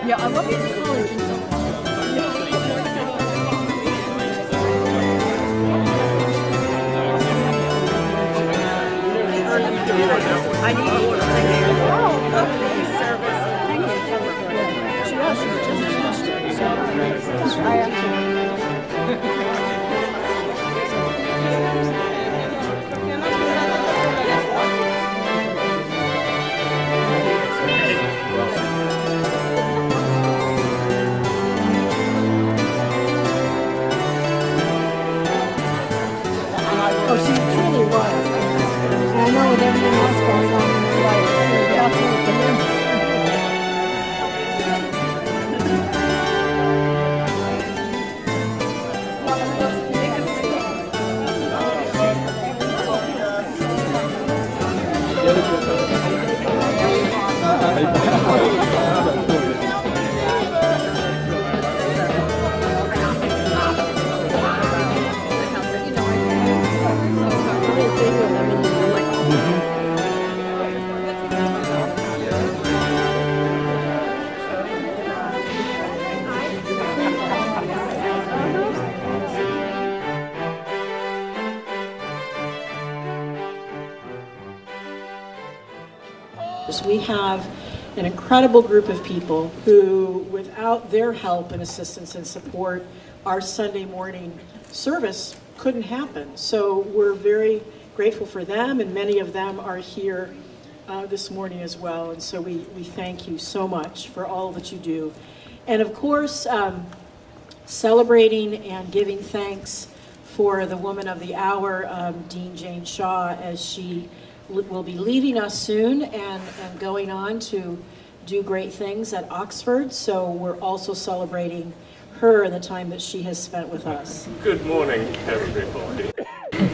Yeah, I love music college and so I need water. Service. She just finished it, so I have to. Oh, she truly was. And I know with everything else going on in her life, she definitely We have an incredible group of people who, without their help and assistance and support, our Sunday morning service couldn't happen. So we're very grateful for them, and many of them are here this morning as well. And so we thank you so much for all that you do. And of course, celebrating and giving thanks for the woman of the hour, Dean Jane Shaw, as she will be leaving us soon and going on to do great things at Oxford. So we're also celebrating her and the time that she has spent with us. Good morning, everybody.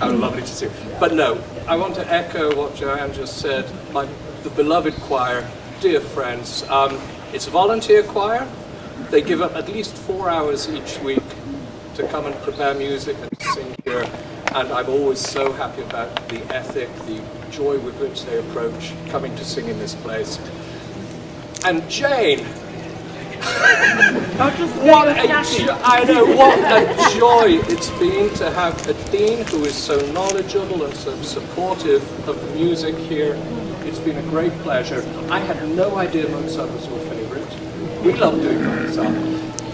How lovely to see you. But no, I want to echo what Joanne just said. The beloved choir, dear friends, it's a volunteer choir. They give up at least 4 hours each week to come and prepare music and sing here. And I'm always so happy about the ethic, the joy with which they approach coming to sing in this place. And Jane, what a joy it's been to have a dean who is so knowledgeable and so supportive of the music here. It's been a great pleasure. I had no idea Mozart was your favorite. We love doing Mozart.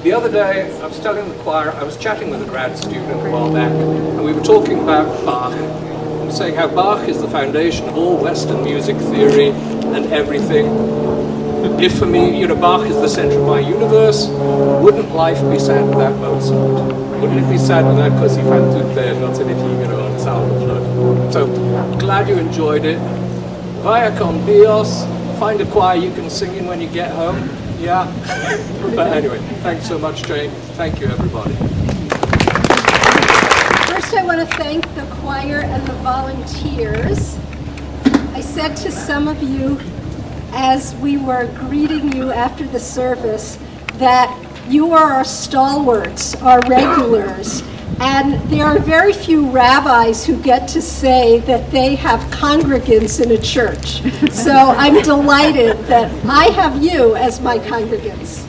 The other day, I was telling the choir, I was chatting with a grad student a while back, and we were talking about Bach. I was saying how Bach is the foundation of all Western music theory and everything. If for me, Bach is the center of my universe, wouldn't life be sad without Mozart? Wouldn't it be sad without Così fan tutte notte di Figaro and Salvaflood? So, glad you enjoyed it. Vaya con Dios. Find a choir you can sing in when you get home. Yeah, but anyway, thanks so much, Jane. Thank you, everybody. First, I want to thank the choir and the volunteers. I said to some of you as we were greeting you after the service that you are our stalwarts, our regulars, and there are very few rabbis who get to say that they have congregants in a church. So I'm delighted that I have you as my congregants.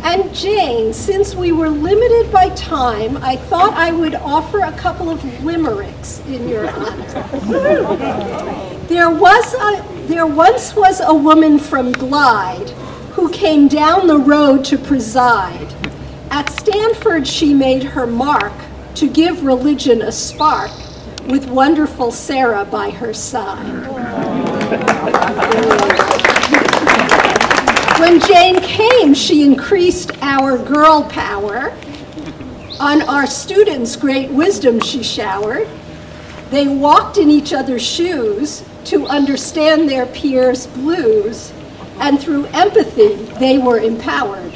And Jane, since we were limited by time, I thought I would offer a couple of limericks in your honor. There once was a woman from Glide who came down the road to preside. At Stanford, she made her mark to give religion a spark with wonderful Sarah by her side. When Jane came, she increased our girl power. On our students, great wisdom she showered. They walked in each other's shoes to understand their peers' blues, and through empathy, they were empowered.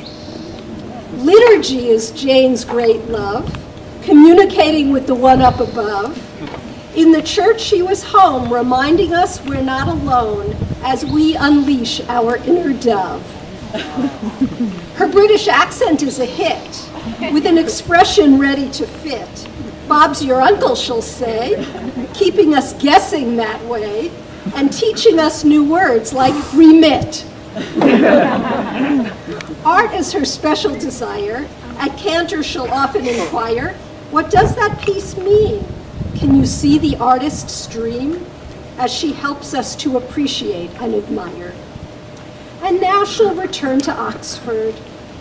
Liturgy is Jane's great love, communicating with the one up above. In the church she was home, reminding us we're not alone as we unleash our inner dove. Her British accent is a hit, with an expression ready to fit. Bob's your uncle, she'll say, keeping us guessing that way, and teaching us new words like remit, Art is her special desire. At Cantor, she'll often inquire, what does that piece mean? Can you see the artist's dream? As she helps us to appreciate and admire. And now she'll return to Oxford,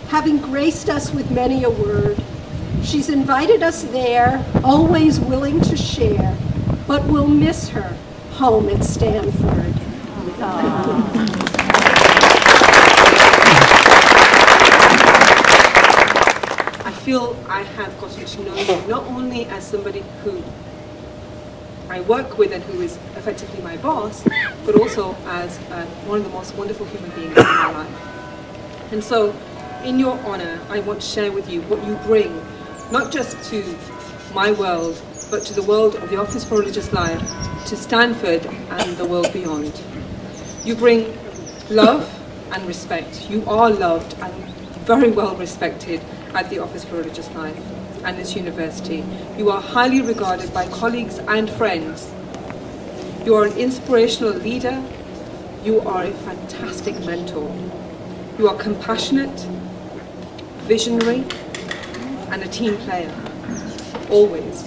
having graced us with many a word. She's invited us there, always willing to share, but we'll miss her home at Stanford. I feel I have gotten to know you not only as somebody who I work with and who is effectively my boss, but also as one of the most wonderful human beings in my life. And so, in your honor, I want to share with you what you bring, not just to my world, but to the world of the Office for Religious Life, to Stanford and the world beyond. You bring love and respect. You are loved and very well respected at the Office for Religious Life and this university. You are highly regarded by colleagues and friends. You are an inspirational leader. You are a fantastic mentor. You are compassionate, visionary, and a team player, always.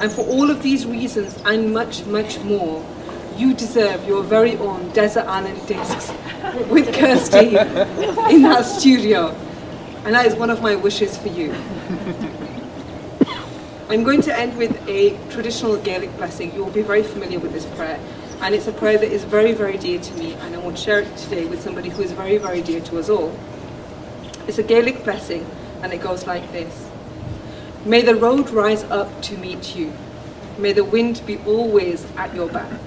And for all of these reasons and much, much more, you deserve your very own Desert Island Discs with Kirsty in that studio. And that is one of my wishes for you. I'm going to end with a traditional Gaelic blessing. You will be very familiar with this prayer. And it's a prayer that is very, very dear to me. And I want to share it today with somebody who is very, very dear to us all. It's a Gaelic blessing, and it goes like this. May the road rise up to meet you. May the wind be always at your back.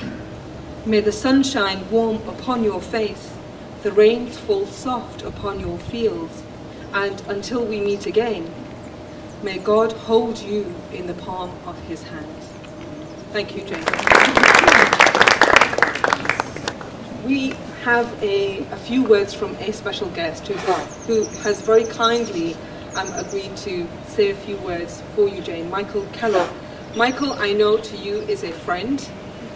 May the sun shine warm upon your face. The rains fall soft upon your fields. And until we meet again, may God hold you in the palm of his hand. Thank you, Jane. We have a few words from a special guest who has very kindly agreed to say a few words for you, Jane. Michael Kellogg. Michael, I know to you is a friend,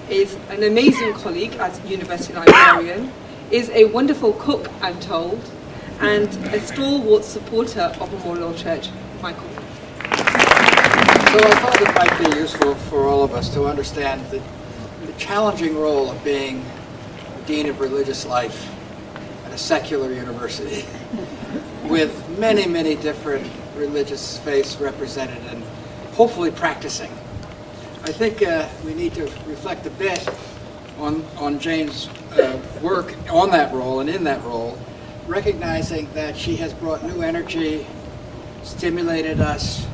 is an amazing colleague as a university librarian, is a wonderful cook, I'm told, and a stalwart supporter of Memorial Church. Michael. So I thought it might be useful for all of us to understand the challenging role of being Dean of Religious Life at a secular university with many, many different religious faiths represented and hopefully practicing. I think we need to reflect a bit on Jane's work on that role and in that role, recognizing that she has brought new energy, stimulated us,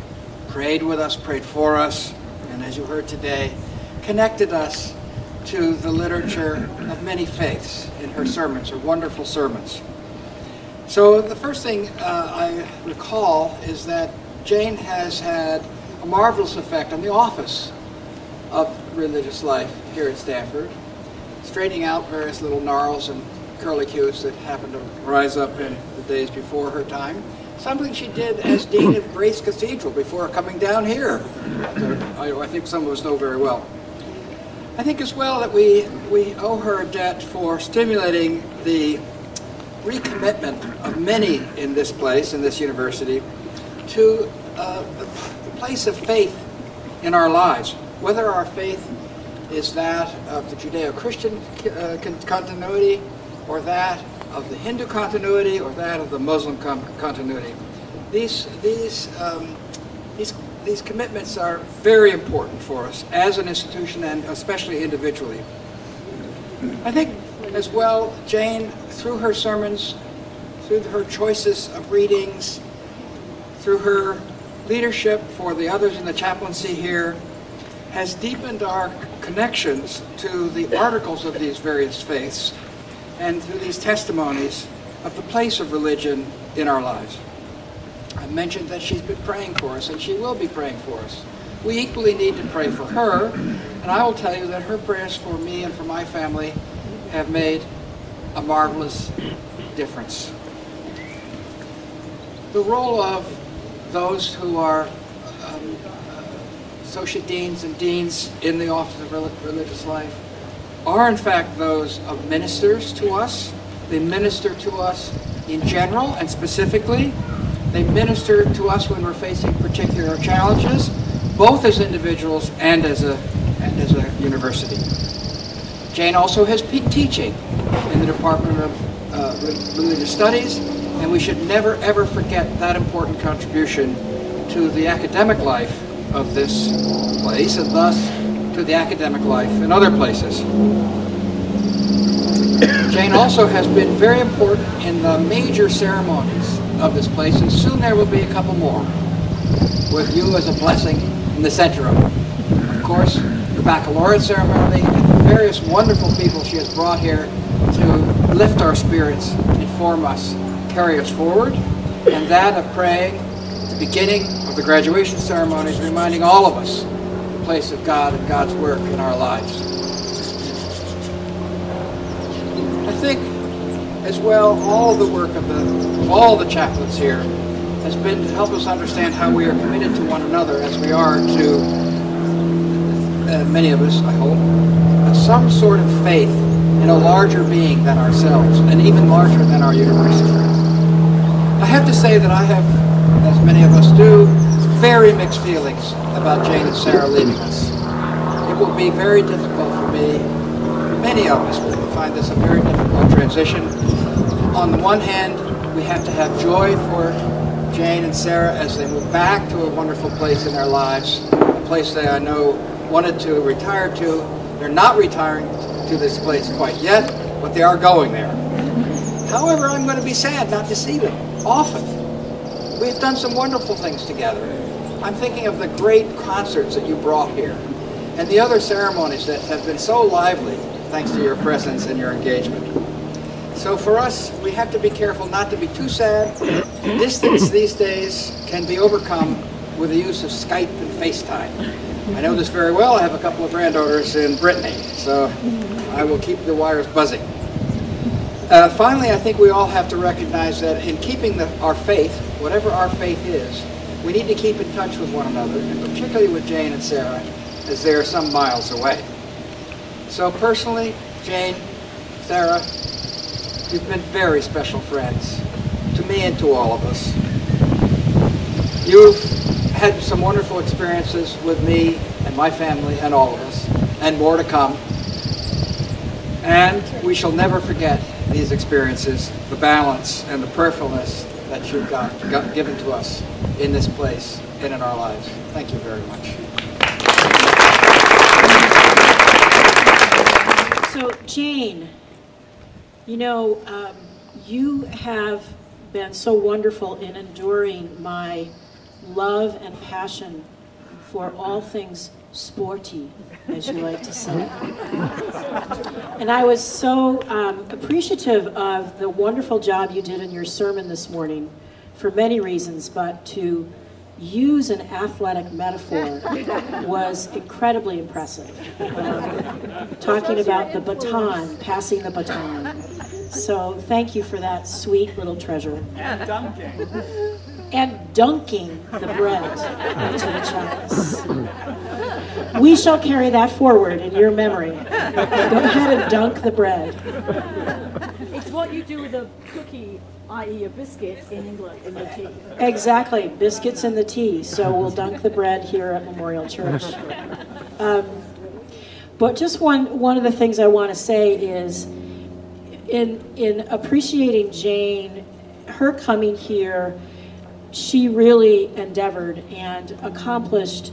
prayed with us, prayed for us, and as you heard today, connected us to the literature of many faiths in her sermons, her wonderful sermons. So the first thing I recall is that Jane has had a marvelous effect on the office of religious life here at Stanford, straightening out various little gnarls and curlicues that happened to rise up in the days before her time. Something she did as Dean of Grace Cathedral before coming down here, that I think some of us know very well. I think as well that we owe her a debt for stimulating the recommitment of many in this place, in this university, to the place of faith in our lives, whether our faith is that of the Judeo-Christian continuity, or that of the Hindu continuity, or that of the Muslim continuity. These commitments are very important for us as an institution and especially individually. I think as well, Jane, through her sermons, through her choices of readings, through her leadership for the others in the chaplaincy here, has deepened our connections to the articles of these various faiths and through these testimonies of the place of religion in our lives. I mentioned that she's been praying for us, and she will be praying for us. We equally need to pray for her, and I will tell you that her prayers for me and for my family have made a marvelous difference. The role of those who are associate deans and deans in the Office of Religious Life are in fact those of ministers to us, They minister to us in general and specifically. They minister to us when we're facing particular challenges, both as individuals and as a university. Jane also has teaching in the Department of Religious Studies, and we should never ever forget that important contribution to the academic life of this place, and thus to the academic life in other places. Jane also has been very important in the major ceremonies of this place, and soon there will be a couple more, with you as a blessing in the center of it. Of course, the baccalaureate ceremony and the various wonderful people she has brought here to lift our spirits, inform us, carry us forward, and that of praying at the beginning of the graduation ceremonies, reminding all of us the place of God and God's work in our lives. I think, as well, all the work of all the chaplains here has been to help us understand how we are committed to one another, as we are to, many of us, I hope, some sort of faith in a larger being than ourselves, and even larger than our university. I have to say that I have, as many of us do, very mixed feelings about Jane and Sarah leaving us. It will be very difficult for me. Many of us will find this a very difficult transition. On the one hand, we have to have joy for Jane and Sarah as they move back to a wonderful place in their lives, a place they, I know, wanted to retire to. They're not retiring to this place quite yet, but they are going there. However, I'm going to be sad not to see them often. We've done some wonderful things together. I'm thinking of the great concerts that you brought here, and the other ceremonies that have been so lively thanks to your presence and your engagement. So for us, we have to be careful not to be too sad. Distance these days can be overcome with the use of Skype and FaceTime. I know this very well. I have a couple of granddaughters in Brittany, so I will keep the wires buzzing. Finally, I think we all have to recognize that in keeping our faith, whatever our faith is, we need to keep in touch with one another, and particularly with Jane and Sarah, as they are some miles away. So personally, Jane, Sarah, you've been very special friends to me and to all of us. You've had some wonderful experiences with me and my family and all of us, and more to come. And we shall never forget these experiences, the balance and the prayerfulness that you've got given to us in this place and in our lives. Thank you very much. So, Jane, you know, you have been so wonderful in enduring my love and passion for all things sporty, as you like to say. And I was so appreciative of the wonderful job you did in your sermon this morning for many reasons, but to use an athletic metaphor was incredibly impressive. Talking about the baton, passing the baton. So thank you for that sweet little treasure. And dunking. And dunking the bread into the chalice. We shall carry that forward in your memory. Go ahead and dunk the bread. It's what you do with a cookie, i.e. a biscuit, in England, in the tea. Exactly, biscuits in the tea. So we'll dunk the bread here at Memorial Church. But just one of the things I want to say is, in appreciating Jane, her coming here, she really endeavored and accomplished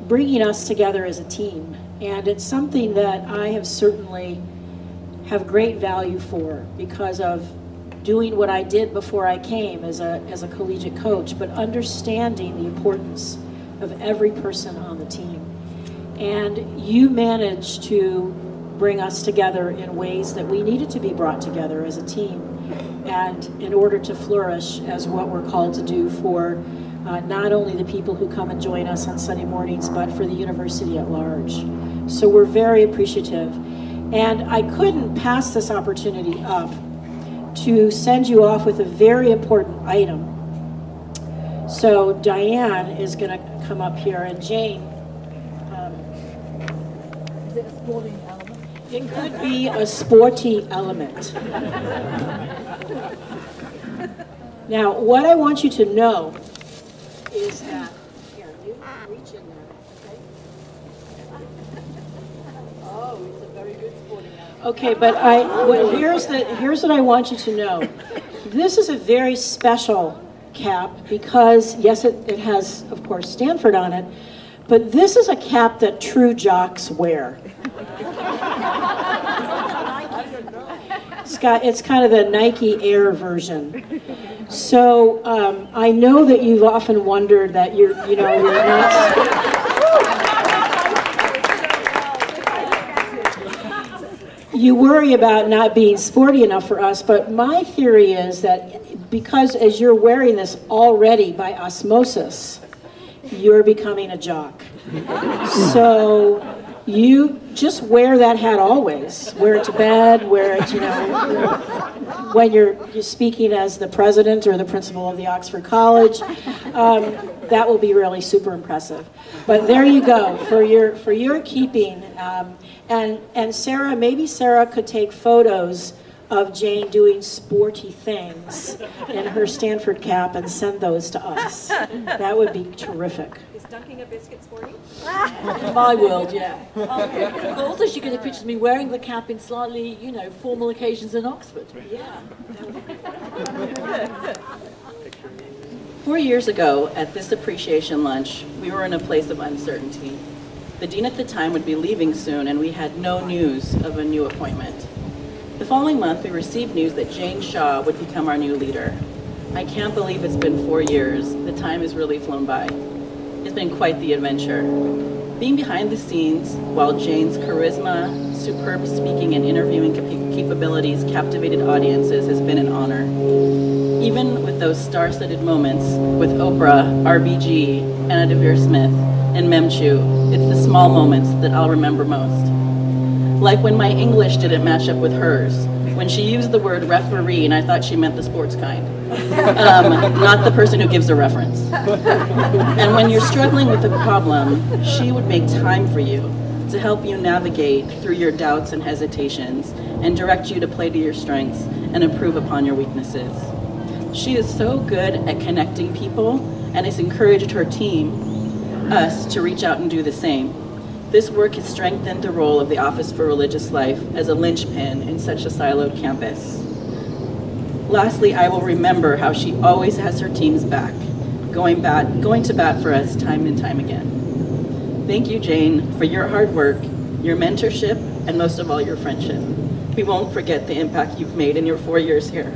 bringing us together as a team. And it's something that I have certainly have great value for because of doing what I did before I came as a collegiate coach, but understanding the importance of every person on the team. And you managed to bring us together in ways that we needed to be brought together as a team, and in order to flourish as what we're called to do for not only the people who come and join us on Sunday mornings, but for the university at large. So we're very appreciative. And I couldn't pass this opportunity up to send you off with a very important item. So Diane is going to come up here, and Jane. Is it a sporting element? It could be a sporty element. Now, what I want you to know is that, here, you reach in there, okay? Oh, it's a very good sporting element. Okay, but here's what I want you to know. This is a very special cap because, yes, it has, of course, Stanford on it, but this is a cap that true jocks wear. It's kind of the Nike Air version. So I know that you've often wondered that you're not. You worry about not being sporty enough for us, but my theory is that because as you're wearing this already by osmosis, you're becoming a jock. So you just wear that hat always. Wear it to bed, wear it, when you're speaking as the president or the principal of the Oxford College. That will be really super impressive. But there you go, for your keeping. And Sarah, maybe Sarah could take photos of Jane doing sporty things in her Stanford cap and send those to us. That would be terrific. Is dunking a biscuit sporty? In my world, yeah. But also she could have pictured me wearing the cap in slightly, formal occasions in Oxford. Yeah. 4 years ago, at this appreciation lunch, we were in a place of uncertainty. The dean at the time would be leaving soon, and we had no news of a new appointment. The following month, we received news that Jane Shaw would become our new leader. I can't believe it's been 4 years. The time has really flown by. It's been quite the adventure. Being behind the scenes, while Jane's charisma, superb speaking and interviewing capabilities captivated audiences, has been an honor. Even with those star-studded moments with Oprah, RBG, Anna Devere Smith, and Memchu, it's the small moments that I'll remember most. Like when my English didn't match up with hers, when she used the word referee and I thought she meant the sports kind, not the person who gives a reference. And when you're struggling with a problem, she would make time for you to help you navigate through your doubts and hesitations and direct you to play to your strengths and improve upon your weaknesses. She is so good at connecting people and has encouraged her team, us, to reach out and do the same. This work has strengthened the role of the Office for Religious Life as a linchpin in such a siloed campus. Lastly, I will remember how she always has her team's back, going to bat for us time and time again. Thank you, Jane, for your hard work, your mentorship, and most of all, your friendship. We won't forget the impact you've made in your 4 years here.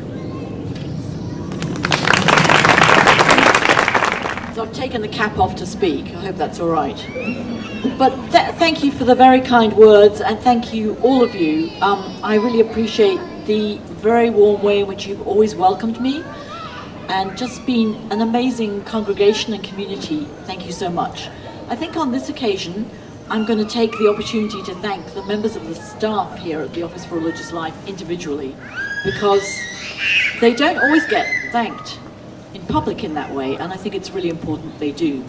So I've taken the cap off to speak. I hope that's all right. But thank you for the very kind words, and thank you, all of you. I really appreciate the very warm way in which you've always welcomed me, and just been an amazing congregation and community. Thank you so much. I think on this occasion, I'm going to take the opportunity to thank the members of the staff here at the Office for Religious Life individually, because they don't always get thanked in public in that way, and I think it's really important they do.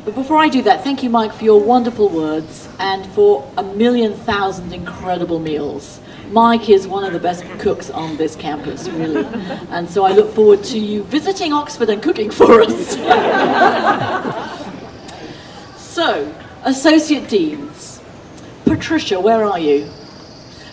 But before I do that, thank you, Mike, for your wonderful words and for 1,000,000 incredible meals. Mike is one of the best cooks on this campus, really. And so I look forward to you visiting Oxford and cooking for us. So, Associate Deans. Patricia, where are you?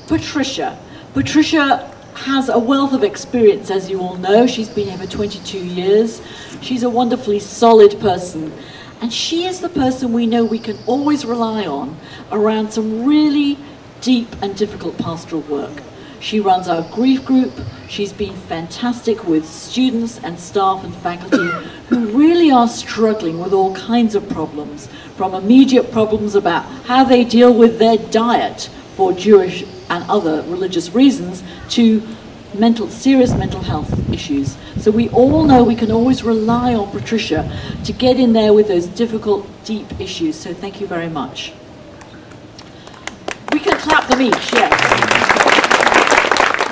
Patricia. Patricia has a wealth of experience, as you all know. She's been here for 22 years. She's a wonderfully solid person. And she is the person we know we can always rely on around some really deep and difficult pastoral work. She runs our grief group. She's been fantastic with students and staff and faculty who really are struggling with all kinds of problems, from immediate problems about how they deal with their diet for Jewish and other religious reasons to serious mental health issues. So we all know we can always rely on Patricia to get in there with those difficult, deep issues. So thank you very much. We can clap them each, yes.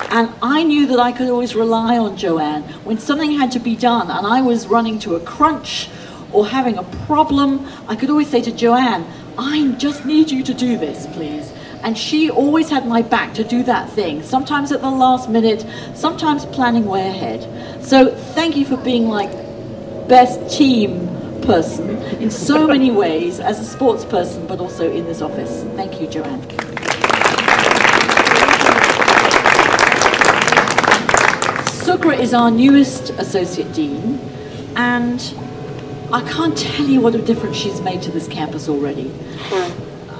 And I knew that I could always rely on Joanne when something had to be done and I was running to a crunch or having a problem. I could always say to Joanne, I just need you to do this, please. And she always had my back to do that thing, sometimes at the last minute, sometimes planning way ahead. So thank you for being like best team person in so many ways, as a sports person, but also in this office. Thank you, Joanne. Sugra is our newest Associate Dean, and I can't tell you what a difference she's made to this campus already.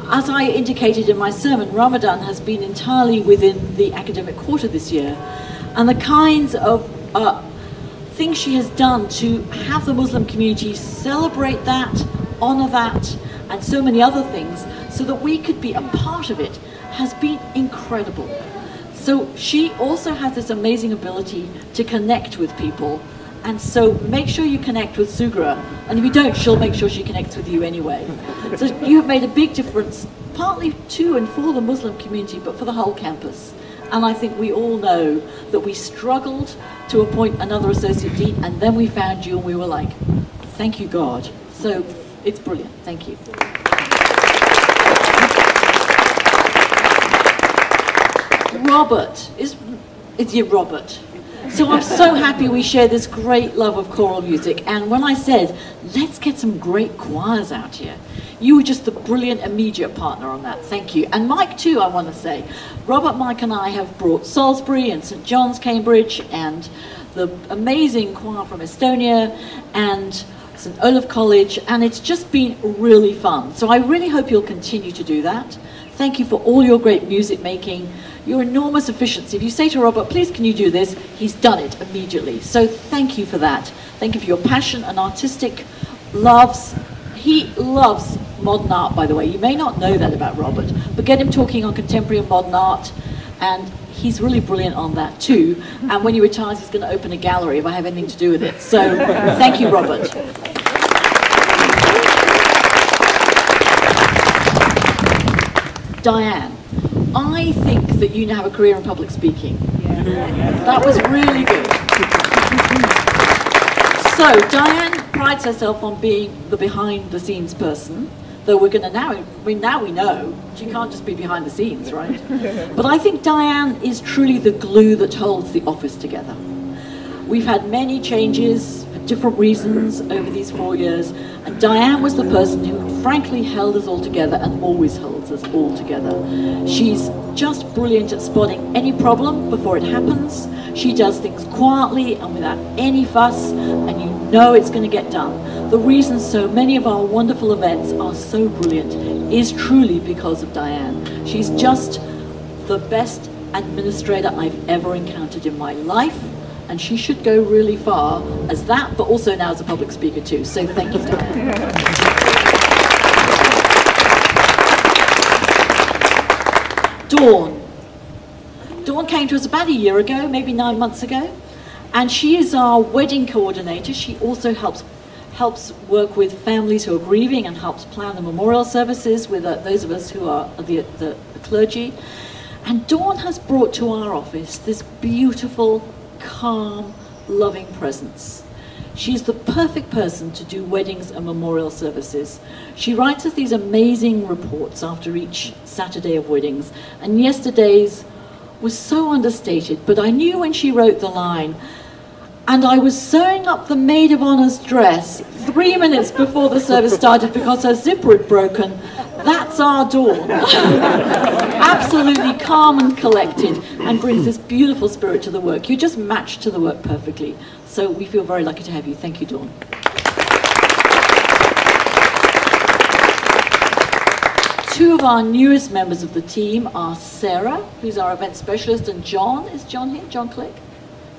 As I indicated in my sermon, Ramadan has been entirely within the academic quarter this year, and the kinds of things she has done to have the Muslim community celebrate that, honor that, and so many other things, so that we could be a part of it, has been incredible. So she also has this amazing ability to connect with people, and so make sure you connect with Sugra, and if you don't, she'll make sure she connects with you anyway. So you have made a big difference, partly to and for the Muslim community, but for the whole campus. And I think we all know that we struggled to appoint another Associate Dean, and then we found you, and we were like, thank you, God. So it's brilliant. Thank you. Robert, it's your Robert. So I'm so happy we share this great love of choral music. And when I said, let's get some great choirs out here, you were just the brilliant immediate partner on that. Thank you. And Mike, too, I want to say. Robert, Mike, and I have brought Salisbury and St. John's, Cambridge, and the amazing choir from Estonia, and St. Olaf College, and it's just been really fun. So I really hope you'll continue to do that. Thank you for all your great music making, your enormous efficiency. If you say to Robert, please can you do this, he's done it immediately. So thank you for that. Thank you for your passion and artistic loves. He loves modern art, by the way. You may not know that about Robert, but get him talking on contemporary and modern art, and he's really brilliant on that too. And when he retires, he's going to open a gallery if I have anything to do with it. So thank you, Robert. Diane, I think that you now have a career in public speaking. That was really good. So Diane prides herself on being the behind-the-scenes person, though we're going to now we know she can't just be behind the scenes, right? But I think Diane is truly the glue that holds the office together. We've had many changes for different reasons over these 4 years, and Diane was the person who frankly held us all together and always holds us all together. She's just brilliant at spotting any problem before it happens. She does things quietly and without any fuss, and you know it's going to get done. The reason so many of our wonderful events are so brilliant is truly because of Diane. She's just the best administrator I've ever encountered in my life, and she should go really far as that, but also now as a public speaker too. So thank you, Diane. Dawn came to us about a year ago, maybe 9 months ago, and she is our wedding coordinator. She also helps work with families who are grieving and helps plan the memorial services with those of us who are the clergy. And Dawn has brought to our office this beautiful, calm, loving presence. She's the perfect person to do weddings and memorial services. She writes us these amazing reports after each Saturday of weddings, and yesterday's was so understated, but I knew when she wrote the line, and I was sewing up the maid of honor's dress 3 minutes before the service started because her zipper had broken. That's our Dawn. Absolutely calm and collected, and brings this beautiful spirit to the work. You just match to the work perfectly. So we feel very lucky to have you. Thank you, Dawn. Two of our newest members of the team are Sarah, who's our event specialist, and John. Is John here? John Click?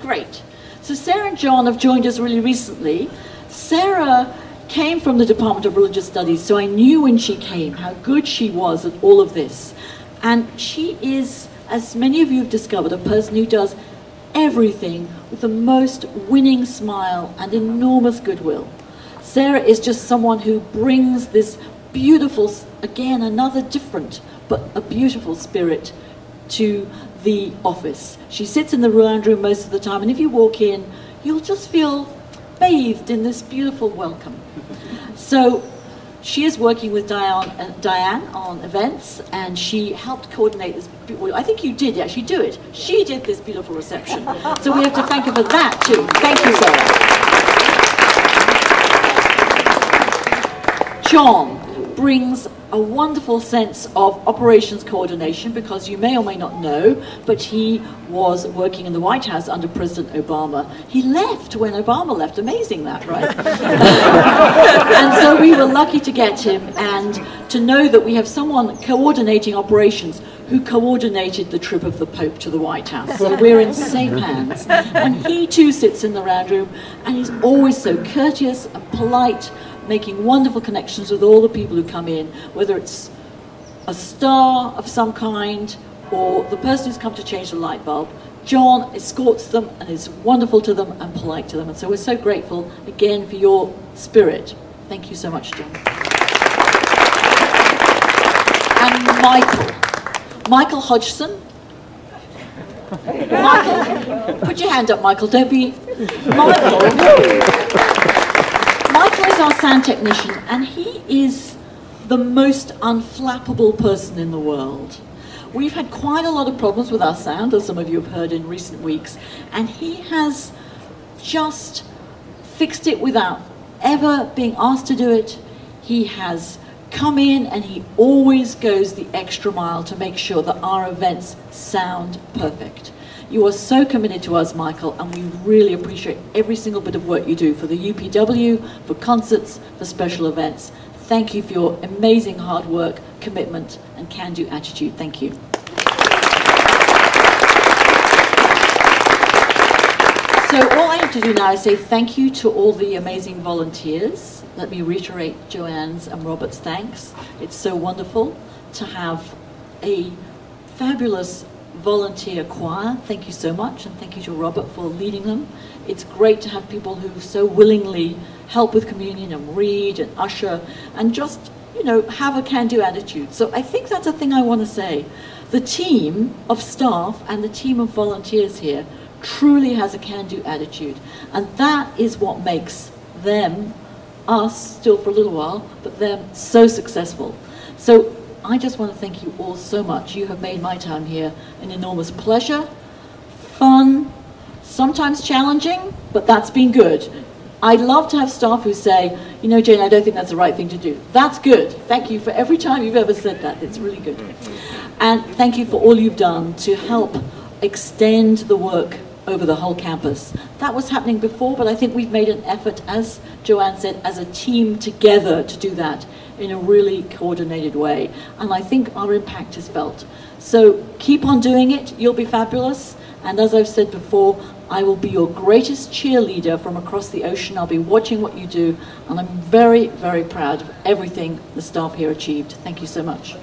Great. So Sarah and John have joined us really recently. Sarah came from the Department of Religious Studies, so I knew when she came how good she was at all of this. And she is, as many of you have discovered, a person who does everything with the most winning smile and enormous goodwill. Sarah is just someone who brings this beautiful, again, another different, but a beautiful spirit to the office. She sits in the round room most of the time, and if you walk in, you'll just feel bathed in this beautiful welcome. So She is working with Diane on events, and she helped coordinate this. Well, I think you did actually do it. She did this beautiful reception. So we have to thank her for that too. Thank you, Sarah. John brings a wonderful sense of operations coordination, because you may or may not know, but he was working in the White House under President Obama. He left when Obama left. Amazing that, right? And so we were lucky to get him, and to know that we have someone coordinating operations who coordinated the trip of the Pope to the White House. So we're in safe hands. And he too sits in the round room, and he's always so courteous and polite, making wonderful connections with all the people who come in, whether it's a star of some kind or the person who's come to change the light bulb. John escorts them and is wonderful to them and polite to them. And so we're so grateful again for your spirit. Thank you so much, John. And Michael Hodgson. Michael, put your hand up, Michael. Don't be... Michael is our sound technician, and he is the most unflappable person in the world. We've had quite a lot of problems with our sound, as some of you have heard in recent weeks, and he has just fixed it without ever being asked to do it. He has come in, and he always goes the extra mile to make sure that our events sound perfect. You are so committed to us, Michael, and we really appreciate every single bit of work you do for the UPW, for concerts, for special events. Thank you for your amazing hard work, commitment, and can-do attitude. Thank you. So all I have to do now is say thank you to all the amazing volunteers. Let me reiterate Joanne's and Robert's thanks. It's so wonderful to have a fabulous volunteer choir. Thank you so much, and thank you to Robert for leading them. It's great to have people who so willingly help with communion and read and usher and just, you know, have a can-do attitude. So I think that's a thing I want to say. The team of staff and the team of volunteers here truly has a can-do attitude, and that is what makes them, us still for a little while, but them so successful. So I just want to thank you all so much. You have made my time here an enormous pleasure, fun, sometimes challenging, but that's been good. I'd love to have staff who say, you know, Jane, I don't think that's the right thing to do. That's good. Thank you for every time you've ever said that. It's really good. And thank you for all you've done to help extend the work over the whole campus. That was happening before, but I think we've made an effort, as Joanne said, as a team together to do that in a really coordinated way. And I think our impact is felt. So keep on doing it. You'll be fabulous. And as I've said before, I will be your greatest cheerleader from across the ocean. I'll be watching what you do. And I'm very, very proud of everything the staff here achieved. Thank you so much.